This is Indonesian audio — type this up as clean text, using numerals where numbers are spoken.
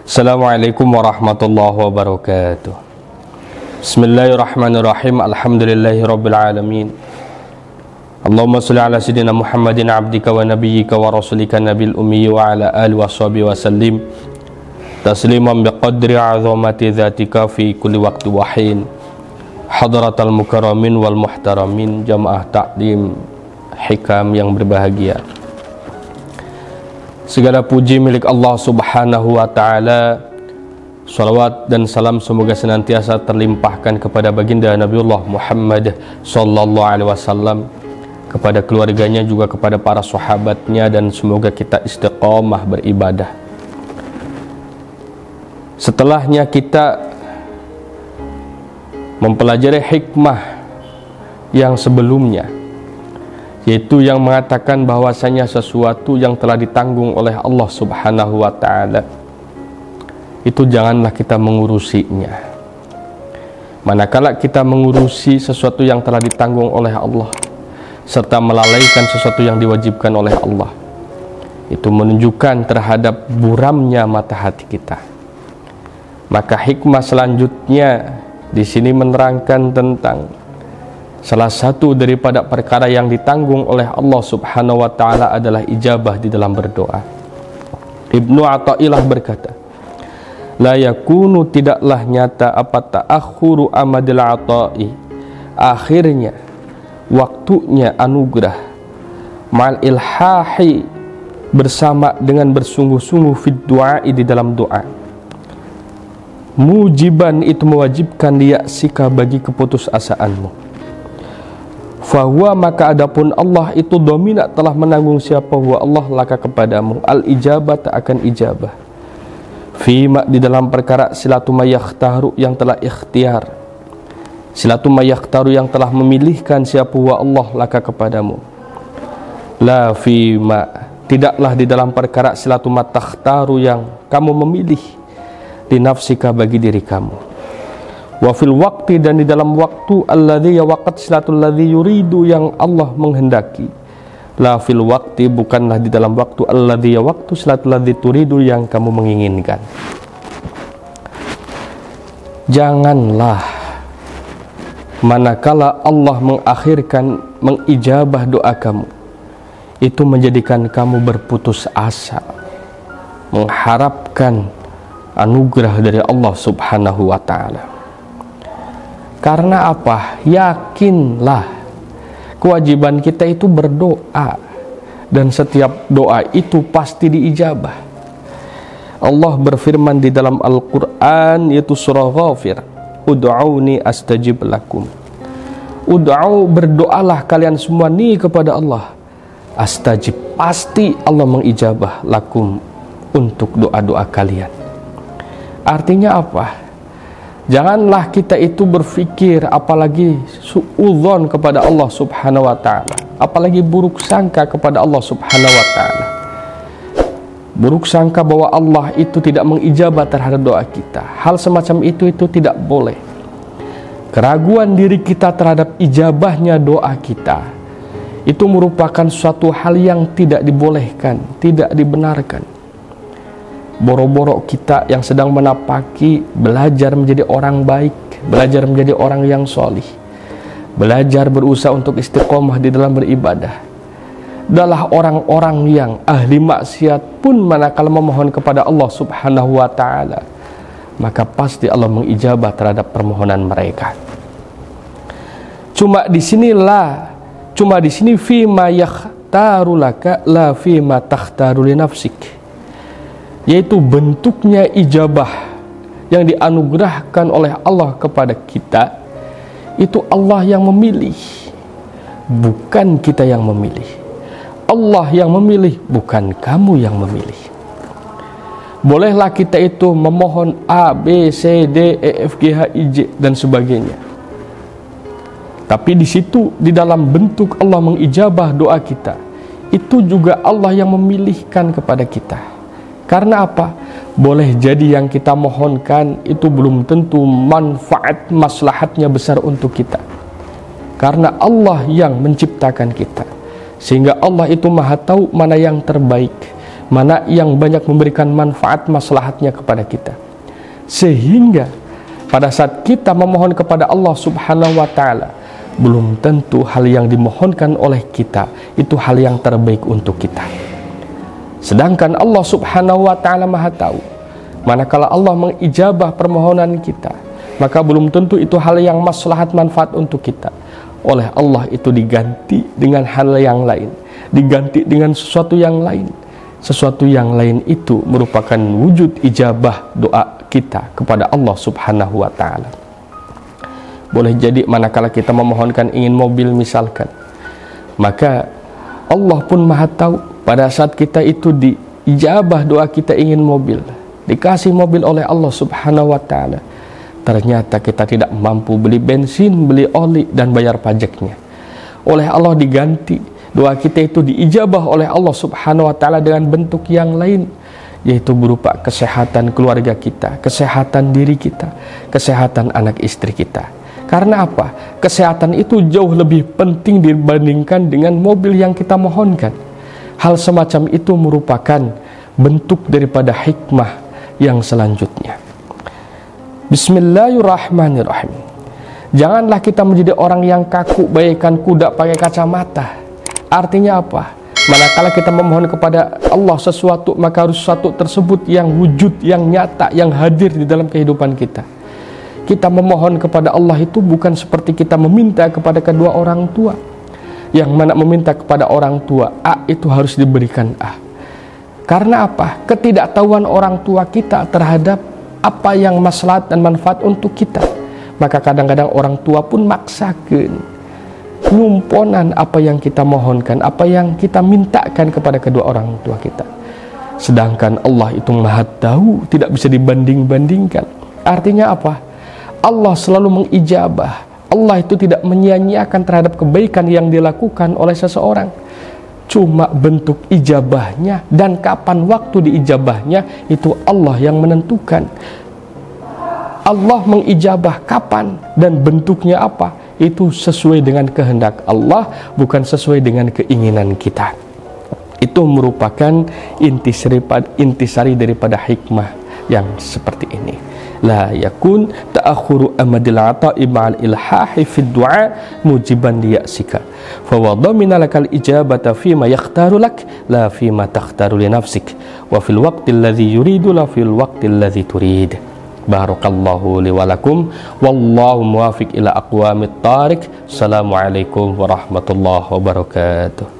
Assalamualaikum warahmatullahi wabarakatuh. Bismillahirrahmanirrahim. Alhamdulillahi rabbil alamin. Allahumma salli ala sayyidina Muhammadin abdika wa nabiyyika wa rasulika nabil ummi wa ala alihi wa sahbihi wa sallim tasliman biqadri azamati dzatika fi kulli waqti wa hin. Hadratal mukarramin wal muhtaramin, jamaah taklim hikam yang berbahagia. Segala puji milik Allah subhanahu wa ta'ala. Salawat dan salam semoga senantiasa terlimpahkan kepada baginda Nabiullah Muhammad sallallahu alaihi wasallam, kepada keluarganya, juga kepada para sahabatnya, dan semoga kita istiqamah beribadah. Setelahnya kita mempelajari hikmah yang sebelumnya, yaitu yang mengatakan bahwasanya sesuatu yang telah ditanggung oleh Allah subhanahu wa ta'ala itu janganlah kita mengurusinya. Manakala kita mengurusi sesuatu yang telah ditanggung oleh Allah serta melalaikan sesuatu yang diwajibkan oleh Allah, itu menunjukkan terhadap buramnya mata hati kita. Maka hikmah selanjutnya di sini menerangkan tentang salah satu daripada perkara yang ditanggung oleh Allah subhanahu wa ta'ala adalah ijabah di dalam berdoa. Ibnu Athaillah berkata, la yakunu, tidaklah nyata apa ta'akhuru amadil ata'i, akhirnya waktunya anugerah, ma'al ilhahi, bersama dengan bersungguh-sungguh, fid du'a'i, di dalam doa, mujiban, itu mewajibkan liyaksika, bagi keputusasaanmu. Fahuwa, maka adapun Allah itu domina, telah menanggung siapa huwa Allah, laka kepadamu, al ijabah, akan ijabah, fima, di dalam perkara, silatu mayakhtaru, yang telah ikhtiar, silatu mayakhtaru, yang telah memilihkan siapa huwa Allah, laka kepadamu, la fima, tidaklah di dalam perkara, silatu matakhtaru, yang kamu memilih, di nafsika, bagi diri kamu. Wa fil waqti, dan di dalam waktu, alladzi, ya waqt, silatul ladzi yuridu, yang Allah menghendaki, la fil waqti, bukanlah di dalam waktu, alladzi, ya waktu, silatul ladzi turidu, yang kamu menginginkan. Janganlah manakala Allah mengakhirkan, mengijabah doa kamu, itu menjadikan kamu berputus asa, mengharapkan anugerah dari Allah subhanahu wa ta'ala. Karena apa? Yakinlah, kewajiban kita itu berdoa, dan setiap doa itu pasti diijabah. Allah berfirman di dalam Al-Quran, yaitu surah Ghafir, ud'auni astajib lakum. Ud'au, berdoalah kalian semua nih kepada Allah, astajib, pasti Allah mengijabah, lakum, untuk doa-doa kalian. Artinya apa? Janganlah kita itu berfikir, apalagi suudzon kepada Allah subhanahu wa ta'ala, apalagi buruk sangka kepada Allah subhanahu wa ta'ala. Buruk sangka bahwa Allah itu tidak mengijabah terhadap doa kita. Hal semacam itu tidak boleh. Keraguan diri kita terhadap ijabahnya doa kita, itu merupakan suatu hal yang tidak dibolehkan, tidak dibenarkan. Boro-boro kita yang sedang menapaki belajar menjadi orang baik, belajar menjadi orang yang solih, belajar berusaha untuk istiqomah di dalam beribadah, adalah orang-orang yang ahli maksiat pun manakala memohon kepada Allah subhanahu wa ta'ala, maka pasti Allah mengijabah terhadap permohonan mereka. Cuma di sini fima yakhtaru laka, la fima takhtaru li nafsik, yaitu bentuknya ijabah yang dianugerahkan oleh Allah kepada kita, itu Allah yang memilih, bukan kita yang memilih. Allah yang memilih, bukan kamu yang memilih. Bolehlah kita itu memohon A, B, C, D, E, F, G, H, I, J, dan sebagainya, tapi di situ, di dalam bentuk Allah mengijabah doa kita, itu juga Allah yang memilihkan kepada kita. Karena apa? Boleh jadi yang kita mohonkan itu belum tentu manfaat maslahatnya besar untuk kita, karena Allah yang menciptakan kita, sehingga Allah itu maha tahu mana yang terbaik, mana yang banyak memberikan manfaat maslahatnya kepada kita. Sehingga pada saat kita memohon kepada Allah Subhanahu wa taala, belum tentu hal yang dimohonkan oleh kita itu hal yang terbaik untuk kita. Sedangkan Allah Subhanahu wa taala Maha tahu. Manakala Allah mengijabah permohonan kita, maka belum tentu itu hal yang maslahat manfaat untuk kita. Oleh Allah itu diganti dengan hal yang lain, diganti dengan sesuatu yang lain. Sesuatu yang lain itu merupakan wujud ijabah doa kita kepada Allah Subhanahu wa taala. Boleh jadi manakala kita memohonkan ingin mobil misalkan, maka Allah pun Maha tahu pada saat kita itu diijabah doa kita ingin mobil, dikasih mobil oleh Allah Subhanahu wa taala, ternyata kita tidak mampu beli bensin, beli oli dan bayar pajaknya. Oleh Allah diganti doa kita itu diijabah oleh Allah Subhanahu wa taala dengan bentuk yang lain, yaitu berupa kesehatan keluarga kita, kesehatan diri kita, kesehatan anak istri kita. Karena apa? Kesehatan itu jauh lebih penting dibandingkan dengan mobil yang kita mohonkan. Hal semacam itu merupakan bentuk daripada hikmah yang selanjutnya. Bismillahirrahmanirrahim. Janganlah kita menjadi orang yang kaku bagaikan kuda pakai kacamata. Artinya apa? Manakala kita memohon kepada Allah sesuatu, maka harus sesuatu tersebut yang wujud, yang nyata, yang hadir di dalam kehidupan kita. Kita memohon kepada Allah itu bukan seperti kita meminta kepada kedua orang tua. Yang mana meminta kepada orang tua A itu harus diberikan A. Karena apa? Ketidaktahuan orang tua kita terhadap apa yang maslahat dan manfaat untuk kita. Maka kadang-kadang orang tua pun maksakan nyumponan apa yang kita mohonkan, apa yang kita mintakan kepada kedua orang tua kita. Sedangkan Allah itu Maha tahu, tidak bisa dibanding-bandingkan. Artinya apa? Allah selalu mengijabah. Allah itu tidak menyia-nyiakan terhadap kebaikan yang dilakukan oleh seseorang. Cuma bentuk ijabahnya dan kapan waktu diijabahnya itu Allah yang menentukan. Allah mengijabah kapan dan bentuknya apa, itu sesuai dengan kehendak Allah, bukan sesuai dengan keinginan kita. Itu merupakan intisari daripada hikmah yang seperti ini. La yakun ta'akhuru amadil ata'i ma'al ilhahi fid du'a mujiban liya'sika fa wadamina lakal ijabata fima yakhtaru lak la fima takhtaru li nafsik wa fil waqti alladhi yuridu la fil waqti alladhi turid. Barakallahu li wa lakum wallahu muwafiq ila aqwamit thariq. Assalamualaikum warahmatullahi wabarakatuh.